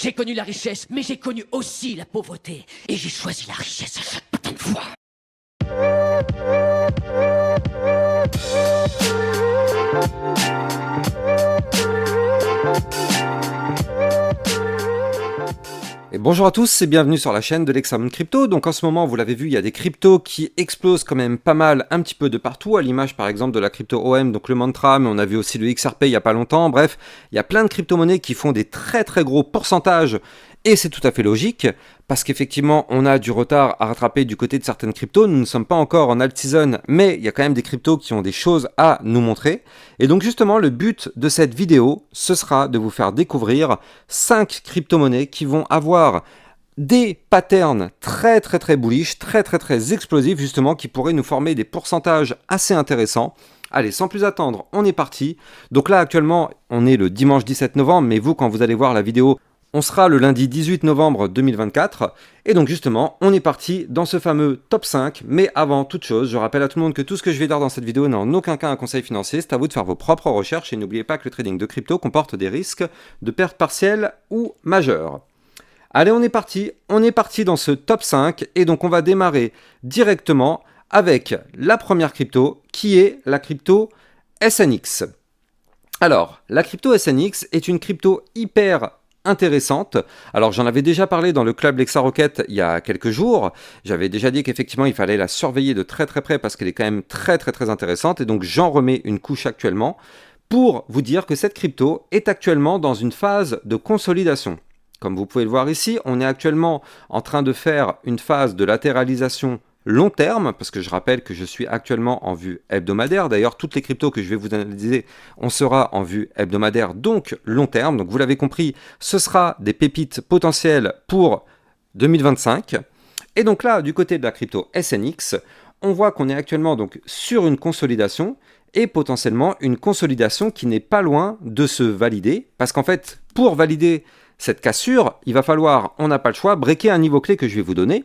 J'ai connu la richesse, mais j'ai connu aussi la pauvreté. Et j'ai choisi la richesse à chaque putain de fois. Et bonjour à tous et bienvenue sur la chaîne de l'Examen Crypto. Donc en ce moment, vous l'avez vu, il y a des cryptos qui explosent quand même pas mal, un petit peu de partout, à l'image par exemple de la crypto OM, donc le Mantra, mais on a vu aussi le XRP il y a pas longtemps. Bref, il y a plein de crypto-monnaies qui font des très gros pourcentages. Et c'est tout à fait logique, parce qu'effectivement, on a du retard à rattraper du côté de certaines cryptos. Nous ne sommes pas encore en alt season, mais il y a quand même des cryptos qui ont des choses à nous montrer. Et donc justement, le but de cette vidéo, ce sera de vous faire découvrir 5 crypto-monnaies qui vont avoir des patterns très bullish, très explosifs justement, qui pourraient nous former des pourcentages assez intéressants. Allez, sans plus attendre, on est parti. Donc là, actuellement, on est le dimanche 17 novembre, mais vous, quand vous allez voir la vidéo, on sera le lundi 18 novembre 2024, et donc justement, on est parti dans ce fameux top 5, mais avant toute chose, je rappelle à tout le monde que tout ce que je vais dire dans cette vidéo n'est en aucun cas un conseil financier, c'est à vous de faire vos propres recherches, et n'oubliez pas que le trading de crypto comporte des risques de perte partielle ou majeure. Allez, on est parti dans ce top 5, et donc on va démarrer directement avec la première crypto, qui est la crypto SNX. Alors, la crypto SNX est une crypto hyper intéressante. Alors j'en avais déjà parlé dans le club Lexa Rocket il y a quelques jours. J'avais déjà dit qu'effectivement il fallait la surveiller de très près parce qu'elle est quand même très intéressante, et donc j'en remets une couche actuellement pour vous dire que cette crypto est actuellement dans une phase de consolidation. Comme vous pouvez le voir ici, on est actuellement en train de faire une phase de latéralisation long terme, parce que je rappelle que je suis actuellement en vue hebdomadaire. D'ailleurs, toutes les cryptos que je vais vous analyser, on sera en vue hebdomadaire, donc long terme. Donc vous l'avez compris, ce sera des pépites potentielles pour 2025. Et donc là, du côté de la crypto SNX, on voit qu'on est actuellement donc sur une consolidation, et potentiellement une consolidation qui n'est pas loin de se valider, parce qu'en fait, pour valider cette cassure, il va falloir, on n'a pas le choix, breaker un niveau clé que je vais vous donner.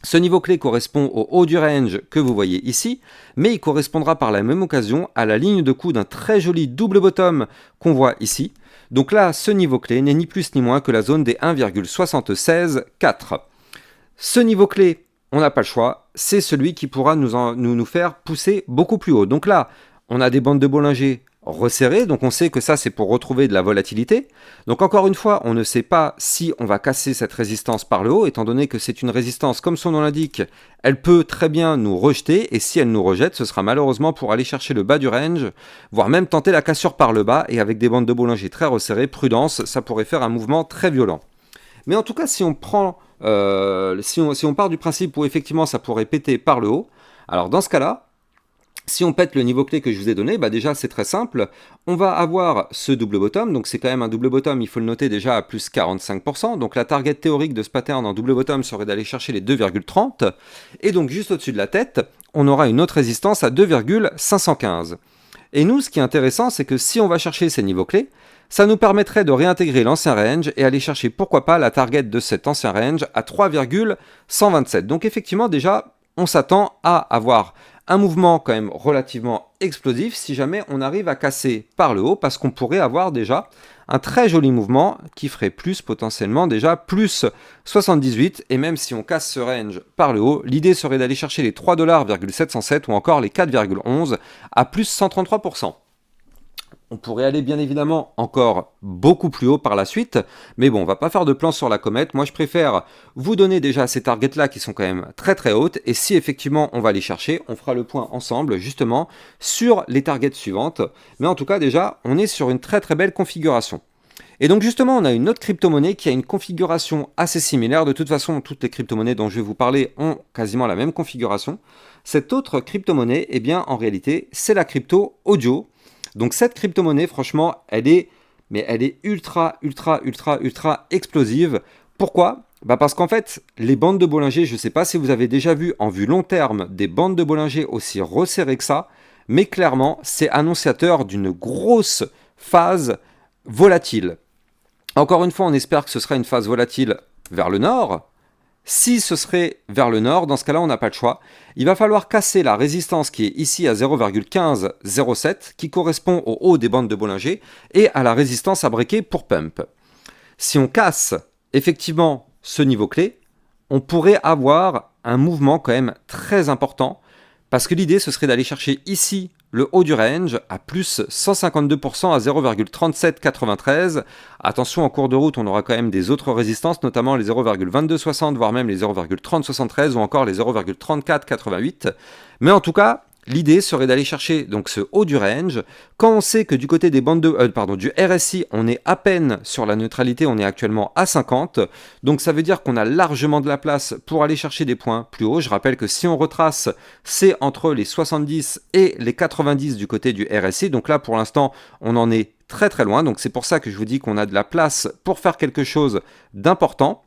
Ce niveau clé correspond au haut du range que vous voyez ici, mais il correspondra par la même occasion à la ligne de coup d'un très joli double bottom qu'on voit ici. Donc là, ce niveau clé n'est ni plus ni moins que la zone des 1,764. Ce niveau clé, on n'a pas le choix, c'est celui qui pourra nous faire pousser beaucoup plus haut. Donc là, on a des bandes de Bollinger resserré, donc on sait que ça c'est pour retrouver de la volatilité. Donc encore une fois, on ne sait pas si on va casser cette résistance par le haut, étant donné que c'est une résistance, comme son nom l'indique, elle peut très bien nous rejeter, et si elle nous rejette, ce sera malheureusement pour aller chercher le bas du range, voire même tenter la cassure par le bas, et avec des bandes de Bollinger très resserrées, prudence, ça pourrait faire un mouvement très violent. Mais en tout cas, si on prend, si on part du principe où effectivement ça pourrait péter par le haut, alors dans ce cas-là, si on pète le niveau clé que je vous ai donné, bah déjà c'est très simple, on va avoir ce double bottom, donc c'est quand même un double bottom, il faut le noter déjà à plus 45%, donc la target théorique de ce pattern en double bottom serait d'aller chercher les 2,30, et donc juste au-dessus de la tête, on aura une autre résistance à 2,515. Et nous, ce qui est intéressant, c'est que si on va chercher ces niveaux clés, ça nous permettrait de réintégrer l'ancien range et aller chercher pourquoi pas la target de cet ancien range à 3,127. Donc effectivement déjà, on s'attend à avoir un mouvement quand même relativement explosif si jamais on arrive à casser par le haut, parce qu'on pourrait avoir déjà un très joli mouvement qui ferait plus potentiellement déjà plus 78, et même si on casse ce range par le haut, l'idée serait d'aller chercher les 3,707 ou encore les 4,11 à plus 133%. On pourrait aller bien évidemment encore beaucoup plus haut par la suite, mais bon, on va pas faire de plan sur la comète. Moi, je préfère vous donner déjà ces targets-là qui sont quand même très hautes, et si effectivement on va les chercher, on fera le point ensemble justement sur les targets suivantes. Mais en tout cas, déjà, on est sur une très belle configuration. Et donc justement, on a une autre crypto-monnaie qui a une configuration assez similaire. De toute façon, toutes les crypto-monnaies dont je vais vous parler ont quasiment la même configuration. Cette autre crypto-monnaie, eh bien, en réalité, c'est la crypto audio. Donc cette crypto-monnaie, franchement, elle est ultra explosive. Pourquoi ? Parce qu'en fait, les bandes de Bollinger, je ne sais pas si vous avez déjà vu en vue long terme des bandes de Bollinger aussi resserrées que ça, mais clairement, c'est annonciateur d'une grosse phase volatile. Encore une fois, on espère que ce sera une phase volatile vers le nord. Si ce serait vers le nord, dans ce cas-là, on n'a pas le choix. Il va falloir casser la résistance qui est ici à 0,1507, qui correspond au haut des bandes de Bollinger, et à la résistance à breaker pour pump. si on casse effectivement ce niveau clé, on pourrait avoir un mouvement quand même très important, parce que l'idée ce serait d'aller chercher ici le haut du range à plus 152% à 0,3793. Attention, en cours de route, on aura quand même des autres résistances, notamment les 0,2260, voire même les 0,3073 ou encore les 0,3488. Mais en tout cas, l'idée serait d'aller chercher donc ce haut du range. Quand on sait que du côté des bandes du RSI, on est à peine sur la neutralité, on est actuellement à 50. Donc ça veut dire qu'on a largement de la place pour aller chercher des points plus hauts. Je rappelle que si on retrace, c'est entre les 70 et les 90 du côté du RSI. Donc là, pour l'instant, on en est très très loin. Donc c'est pour ça que je vous dis qu'on a de la place pour faire quelque chose d'important.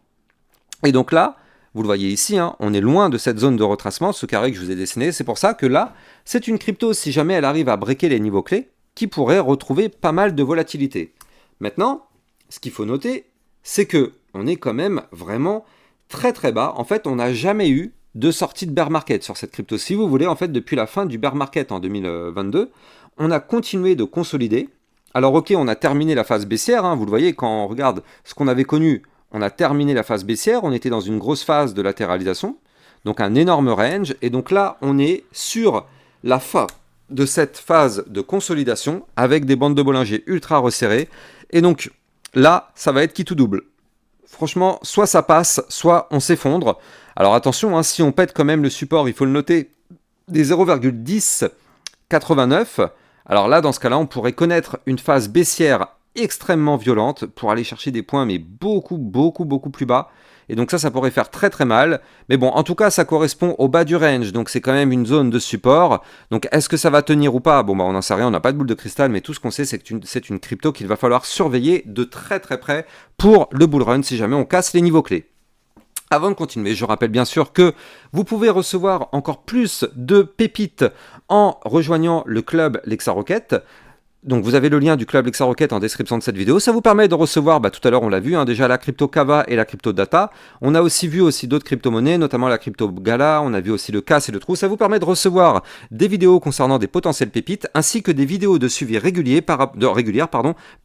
Et donc là, vous le voyez ici, hein, on est loin de cette zone de retracement, ce carré que je vous ai dessiné. C'est pour ça que là, c'est une crypto, si jamais elle arrive à breaker les niveaux clés, qui pourrait retrouver pas mal de volatilité. Maintenant, ce qu'il faut noter, c'est que on est quand même vraiment très très bas. En fait, on n'a jamais eu de sortie de bear market sur cette crypto. Si vous voulez, en fait, depuis la fin du bear market en 2022, on a continué de consolider. Alors ok, on a terminé la phase baissière, hein, vous le voyez, quand on regarde ce qu'on avait connu, on a terminé la phase baissière, on était dans une grosse phase de latéralisation, donc un énorme range, et donc là, on est sur la fin de cette phase de consolidation avec des bandes de Bollinger ultra resserrées, et donc là, ça va être qui tout double. Franchement, soit ça passe, soit on s'effondre. Alors attention, hein, si on pète quand même le support, il faut le noter, des 0,1089, alors là, dans ce cas-là, on pourrait connaître une phase baissière extrêmement violente pour aller chercher des points, mais beaucoup plus bas. Et donc ça pourrait faire très très mal. Mais bon, en tout cas, ça correspond au bas du range, donc c'est quand même une zone de support. Donc est-ce que ça va tenir ou pas? Bon, bah on n'en sait rien, on n'a pas de boule de cristal, mais tout ce qu'on sait, c'est que c'est une crypto qu'il va falloir surveiller de très très près pour le bull run, si jamais on casse les niveaux clés. Avant de continuer, je rappelle bien sûr que vous pouvez recevoir encore plus de pépites en rejoignant le club Lexa Rocket. Donc vous avez le lien du club Lexa Rocket en description de cette vidéo. Ça vous permet de recevoir, tout à l'heure on l'a vu, hein, déjà la crypto Kava et la crypto Data. On a aussi vu d'autres crypto-monnaies, notamment la crypto Gala, on a vu aussi le CAS et le Trou. Ça vous permet de recevoir des vidéos concernant des potentielles pépites, ainsi que des vidéos de suivi régulières par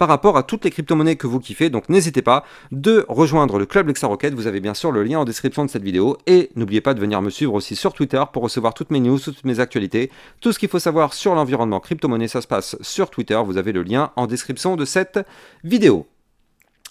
rapport à toutes les crypto-monnaies que vous kiffez. Donc n'hésitez pas de rejoindre le club Lexa Rocket. Vous avez bien sûr le lien en description de cette vidéo. Et n'oubliez pas de venir me suivre aussi sur Twitter pour recevoir toutes mes news, toutes mes actualités. Tout ce qu'il faut savoir sur l'environnement crypto-monnaie, ça se passe sur Twitter. Vous avez le lien en description de cette vidéo.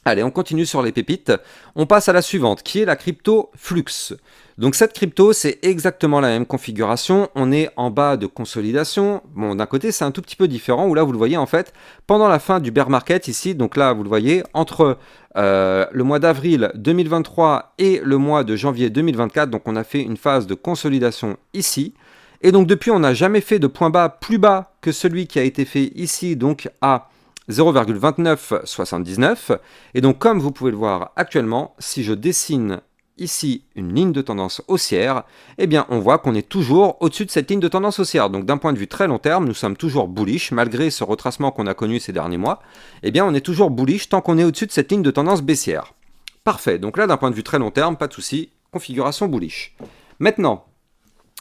Allez, on continue sur les pépites. On passe à la suivante, qui est la crypto Flux. Donc cette crypto, c'est exactement la même configuration. On est en bas de consolidation. Bon, d'un côté, c'est un tout petit peu différent, où là, vous le voyez, en fait, pendant la fin du bear market, ici, donc là, vous le voyez, entre le mois d'avril 2023 et le mois de janvier 2024, donc on a fait une phase de consolidation ici. Et donc depuis, on n'a jamais fait de point bas plus bas que celui qui a été fait ici, donc à 0,2979. Et donc comme vous pouvez le voir actuellement, si je dessine ici une ligne de tendance haussière, eh bien on voit qu'on est toujours au-dessus de cette ligne de tendance haussière. Donc d'un point de vue très long terme, nous sommes toujours bullish, malgré ce retracement qu'on a connu ces derniers mois, eh bien on est toujours bullish tant qu'on est au-dessus de cette ligne de tendance baissière. Parfait, donc là d'un point de vue très long terme, pas de souci, configuration bullish. Maintenant,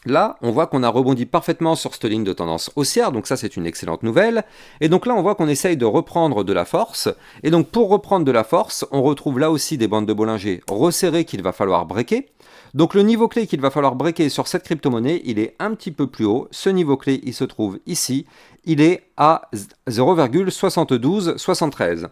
là, on voit qu'on a rebondi parfaitement sur cette ligne de tendance haussière, donc ça c'est une excellente nouvelle. Et donc là, on voit qu'on essaye de reprendre de la force. Et donc pour reprendre de la force, on retrouve là aussi des bandes de Bollinger resserrées qu'il va falloir breaker. Donc le niveau clé qu'il va falloir breaker sur cette crypto-monnaie, il est un petit peu plus haut. Ce niveau clé, il se trouve ici. Il est à 0,7273.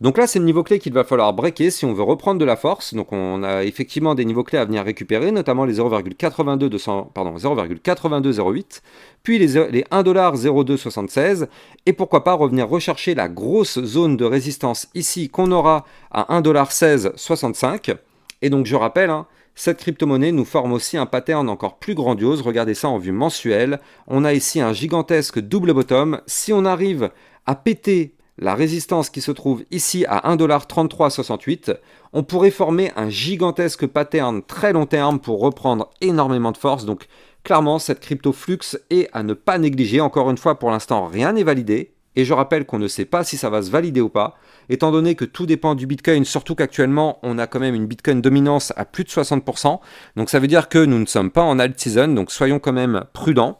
Donc là, c'est le niveau clé qu'il va falloir breaker si on veut reprendre de la force. Donc on a effectivement des niveaux clés à venir récupérer, notamment les 0,8208, puis les 1,0276, et pourquoi pas revenir rechercher la grosse zone de résistance ici qu'on aura à 1,1665. Et donc je rappelle, hein, cette crypto-monnaie nous forme aussi un pattern encore plus grandiose. Regardez ça en vue mensuelle. On a ici un gigantesque double bottom. Si on arrive à péter la résistance qui se trouve ici à 1,3368, on pourrait former un gigantesque pattern très long terme pour reprendre énormément de force. Donc clairement, cette crypto Flux est à ne pas négliger. Encore une fois, pour l'instant, rien n'est validé. Et je rappelle qu'on ne sait pas si ça va se valider ou pas, étant donné que tout dépend du Bitcoin, surtout qu'actuellement, on a quand même une Bitcoin dominance à plus de 60%. Donc ça veut dire que nous ne sommes pas en alt season, donc soyons quand même prudents.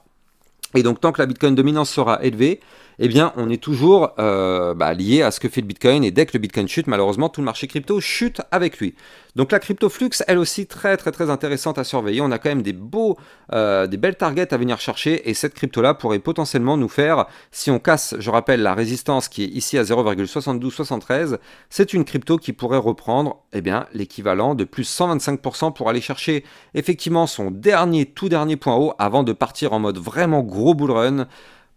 Et donc tant que la Bitcoin dominance sera élevée, eh bien on est toujours lié à ce que fait le Bitcoin, et dès que le Bitcoin chute, malheureusement tout le marché crypto chute avec lui. Donc la CryptoFlux, elle aussi très très très intéressante à surveiller. On a quand même des belles targets à venir chercher, et cette crypto là pourrait potentiellement nous faire, si on casse, je rappelle, la résistance qui est ici à 0,7273, c'est une crypto qui pourrait reprendre l'équivalent de plus 125% pour aller chercher effectivement son tout dernier point haut avant de partir en mode vraiment gros bull run.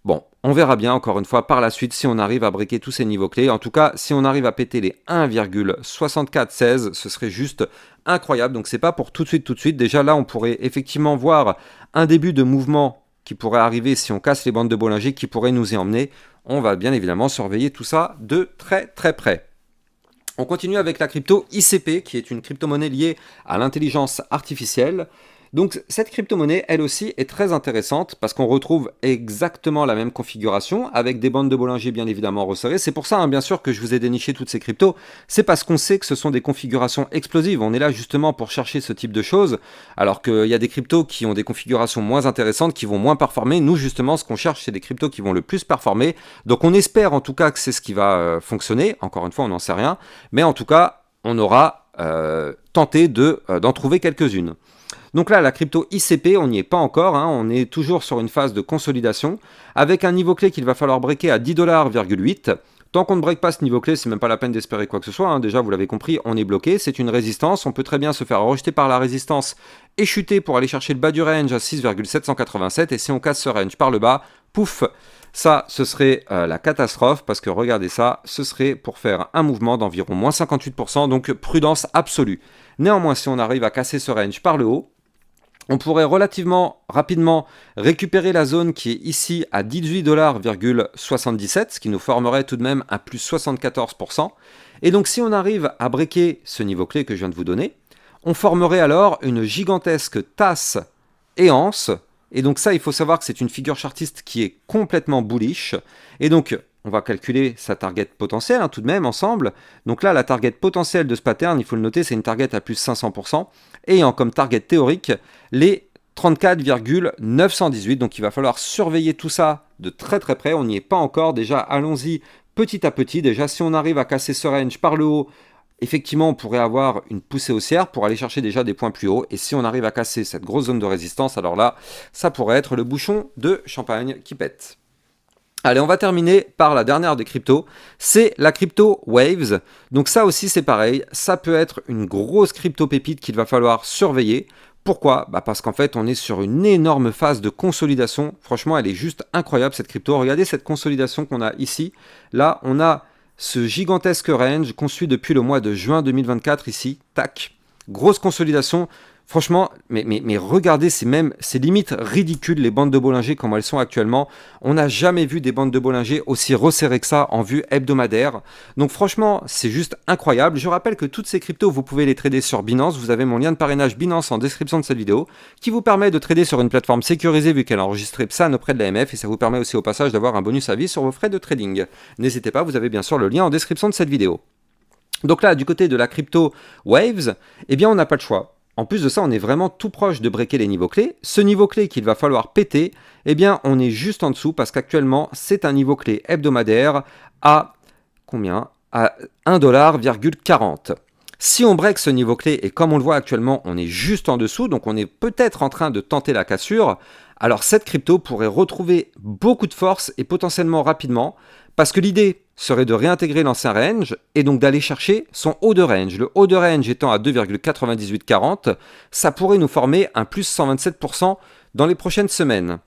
Bon, on verra bien encore une fois par la suite si on arrive à breaker tous ces niveaux clés. En tout cas, si on arrive à péter les 1,6416, ce serait juste incroyable. Donc c'est pas pour tout de suite. Déjà là, on pourrait effectivement voir un début de mouvement qui pourrait arriver si on casse les bandes de Bollinger, qui pourrait nous y emmener. On va bien évidemment surveiller tout ça de très très près. On continue avec la crypto ICP, qui est une crypto-monnaie liée à l'intelligence artificielle. Donc cette crypto-monnaie, elle aussi, est très intéressante parce qu'on retrouve exactement la même configuration avec des bandes de Bollinger bien évidemment resserrées. C'est pour ça, bien sûr, que je vous ai déniché toutes ces cryptos. C'est parce qu'on sait que ce sont des configurations explosives. On est là justement pour chercher ce type de choses, alors qu'il y a des cryptos qui ont des configurations moins intéressantes, qui vont moins performer. Nous, justement, ce qu'on cherche, c'est des cryptos qui vont le plus performer. Donc on espère en tout cas que c'est ce qui va fonctionner. Encore une fois, on n'en sait rien. Mais en tout cas, on aura tenté d'en trouver quelques-unes. Donc là, la crypto ICP, on n'y est pas encore, on est toujours sur une phase de consolidation, avec un niveau clé qu'il va falloir breaker à 10,8 $. Tant qu'on ne break pas ce niveau clé, c'est même pas la peine d'espérer quoi que ce soit, déjà vous l'avez compris, on est bloqué, c'est une résistance, on peut très bien se faire rejeter par la résistance et chuter pour aller chercher le bas du range à 6,787, et si on casse ce range par le bas, pouf, ça, ce serait la catastrophe, parce que regardez ça, ce serait pour faire un mouvement d'environ moins 58%, donc prudence absolue. Néanmoins, si on arrive à casser ce range par le haut, on pourrait relativement rapidement récupérer la zone qui est ici à 18,77 $, ce qui nous formerait tout de même un plus 74%. Et donc si on arrive à breaker ce niveau clé que je viens de vous donner, on formerait alors une gigantesque tasse et anse. Et donc ça, il faut savoir que c'est une figure chartiste qui est complètement bullish. Et donc, on va calculer sa target potentielle tout de même ensemble. Donc là, la target potentielle de ce pattern, il faut le noter, c'est une target à plus 500%. Ayant comme target théorique les 34,918. Donc il va falloir surveiller tout ça de très très près. On n'y est pas encore. Déjà, allons-y petit à petit. Déjà, si on arrive à casser ce range par le haut, effectivement, on pourrait avoir une poussée haussière pour aller chercher déjà des points plus hauts. Et si on arrive à casser cette grosse zone de résistance, alors là, ça pourrait être le bouchon de champagne qui pète. Allez, on va terminer par la dernière des cryptos, c'est la crypto Waves. Donc ça aussi c'est pareil, ça peut être une grosse crypto pépite qu'il va falloir surveiller. Pourquoi ? Parce qu'en fait on est sur une énorme phase de consolidation. Franchement elle est juste incroyable cette crypto. Regardez cette consolidation qu'on a ici. Là on a ce gigantesque range construit depuis le mois de juin 2024 ici. Tac, grosse consolidation. Franchement, mais regardez, c'est limite ridicule les bandes de Bollinger comme elles sont actuellement. On n'a jamais vu des bandes de Bollinger aussi resserrées que ça en vue hebdomadaire. Donc franchement, c'est juste incroyable. Je rappelle que toutes ces cryptos, vous pouvez les trader sur Binance. Vous avez mon lien de parrainage Binance en description de cette vidéo qui vous permet de trader sur une plateforme sécurisée vu qu'elle a enregistré PSAN auprès de l'AMF, et ça vous permet aussi au passage d'avoir un bonus à vie sur vos frais de trading. N'hésitez pas, vous avez bien sûr le lien en description de cette vidéo. Donc là, du côté de la crypto Waves, eh bien on n'a pas le choix. En plus de ça, on est vraiment tout proche de breaker les niveaux clés. Ce niveau clé qu'il va falloir péter, eh bien, on est juste en dessous parce qu'actuellement, c'est un niveau clé hebdomadaire à combien ? À 1,40 $. Si on break ce niveau clé, et comme on le voit actuellement, on est juste en dessous, donc on est peut-être en train de tenter la cassure, alors cette crypto pourrait retrouver beaucoup de force et potentiellement rapidement, parce que l'idée serait de réintégrer l'ancien range et donc d'aller chercher son haut de range. Le haut de range étant à 2,9840, ça pourrait nous former un plus 127% dans les prochaines semaines,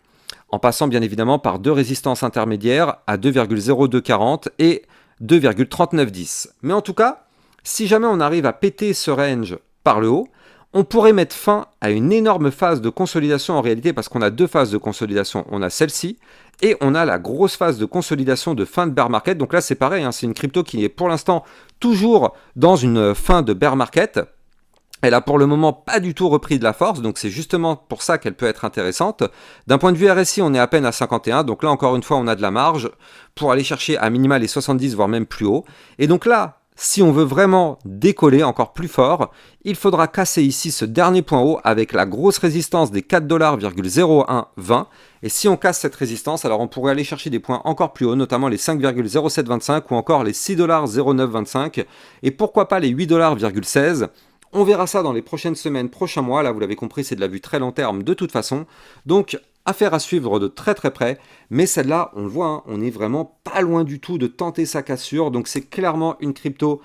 en passant bien évidemment par deux résistances intermédiaires à 2,0240 et 2,3910. Mais en tout cas, si jamais on arrive à péter ce range par le haut, on pourrait mettre fin à une énorme phase de consolidation en réalité, parce qu'on a deux phases de consolidation. On a celle-ci et on a la grosse phase de consolidation de fin de bear market. Donc là c'est pareil, c'est une crypto qui est pour l'instant toujours dans une fin de bear market. Elle a pour le moment pas du tout repris de la force, donc c'est justement pour ça qu'elle peut être intéressante. D'un point de vue RSI, on est à peine à 51, donc là encore une fois on a de la marge pour aller chercher à minima les 70 voire même plus haut. Et donc là, Si on veut vraiment décoller encore plus fort, il faudra casser ici ce dernier point haut avec la grosse résistance des 4,0120. Et si on casse cette résistance, alors on pourrait aller chercher des points encore plus hauts, notamment les 5,0725 ou encore les 6,0925 et pourquoi pas les 8,16 $. On verra ça dans les prochaines semaines, prochains mois. Là, vous l'avez compris, c'est de la vue très long terme de toute façon. Donc, affaire à suivre de très très près. Mais celle-là, on le voit, hein, on n'est vraiment pas loin du tout de tenter sa cassure. Donc, c'est clairement une crypto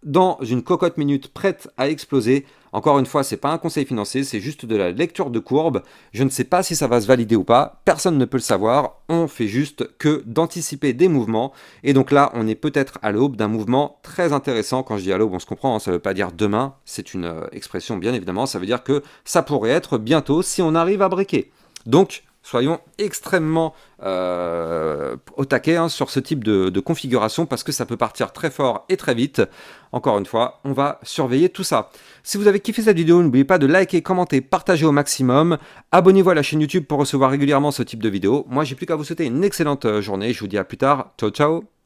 dans une cocotte minute prête à exploser. Encore une fois, c'est pas un conseil financier, c'est juste de la lecture de courbe. Je ne sais pas si ça va se valider ou pas, personne ne peut le savoir. On fait juste que d'anticiper des mouvements. Et donc là, on est peut-être à l'aube d'un mouvement très intéressant. Quand je dis à l'aube, on se comprend, hein, ça ne veut pas dire demain, c'est une expression bien évidemment, ça veut dire que ça pourrait être bientôt si on arrive à breaker. Donc, soyons extrêmement au taquet hein, sur ce type de configuration parce que ça peut partir très fort et très vite. Encore une fois, on va surveiller tout ça. Si vous avez kiffé cette vidéo, n'oubliez pas de liker, commenter, partager au maximum. Abonnez-vous à la chaîne YouTube pour recevoir régulièrement ce type de vidéos. Moi, j'ai plus qu'à vous souhaiter une excellente journée. Je vous dis à plus tard. Ciao, ciao.